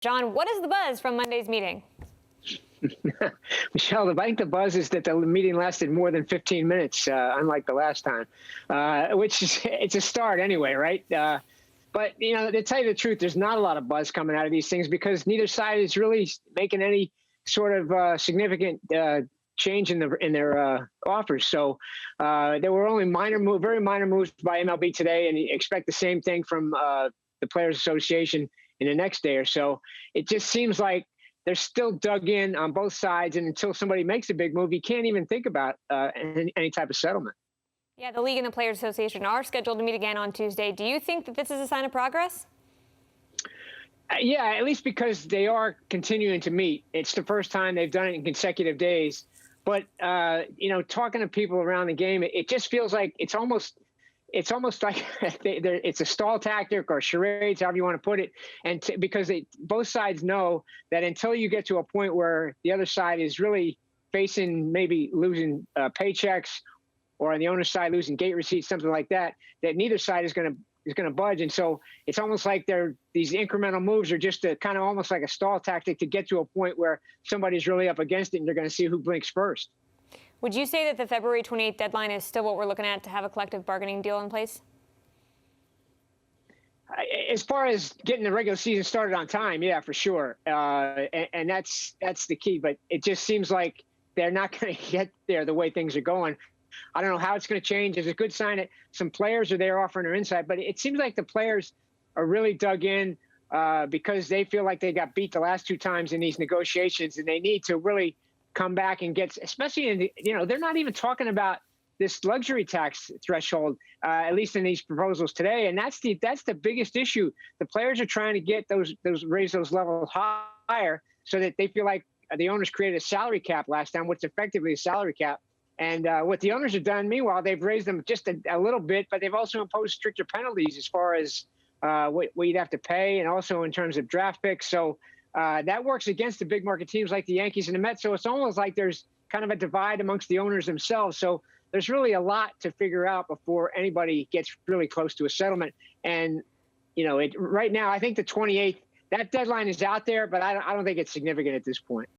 John, what is the buzz from Monday's meeting? Michelle, I think the buzz is that the meeting lasted more than 15 minutes, unlike the last time, which is it's a start anyway, right? But, you know, to tell you the truth, there's not a lot of buzz coming out of these things because neither side is really making any sort of significant change in their offers. So there were only very minor moves by MLB today, and you expect the same thing from the Players Association in the next day or so. It just seems like they're still dug in on both sides, and until somebody makes a big move, you can't even think about any type of settlement. Yeah, the league and the Players Association are scheduled to meet again on Tuesday. Do you think that this is a sign of progress? Yeah, at least because they are continuing to meet. It's the first time they've done it in consecutive days. But, you know, talking to people around the game, it just feels like it's almost like it's a stall tactic or charades, however you want to put it. And because both sides know that until you get to a point where the other side is really facing maybe losing paychecks, or on the owner's side losing gate receipts, something like that, that neither side is going to budge. And so it's almost like these incremental moves are just kind of almost like a stall tactic to get to a point where somebody's really up against it and they're going to see who blinks first. Would you say that the February 28th deadline is still what we're looking at to have a collective bargaining deal in place? As far as getting the regular season started on time, yeah, for sure. And that's the key. But it just seems like they're not going to get there the way things are going. I don't know how it's going to change. It's a good sign that some players are there offering their insight, but it seems like the players are really dug in because they feel like they got beat the last two times in these negotiations, and they need to really come back and get, especially in the, you know, they're not even talking about this luxury tax threshold, at least in these proposals today, and that's the biggest issue. The players are trying to get raise those levels higher so that they feel like the owners created a salary cap last time, what's effectively a salary cap. And what the owners have done, meanwhile, they've raised them just a little bit, but they've also imposed stricter penalties as far as what you'd have to pay, and also in terms of draft picks. So that works against the big market teams like the Yankees and the Mets. So it's almost like there's kind of a divide amongst the owners themselves. So there's really a lot to figure out before anybody gets really close to a settlement. And, you know, right now, I think the 28th, that deadline is out there, but I don't think it's significant at this point.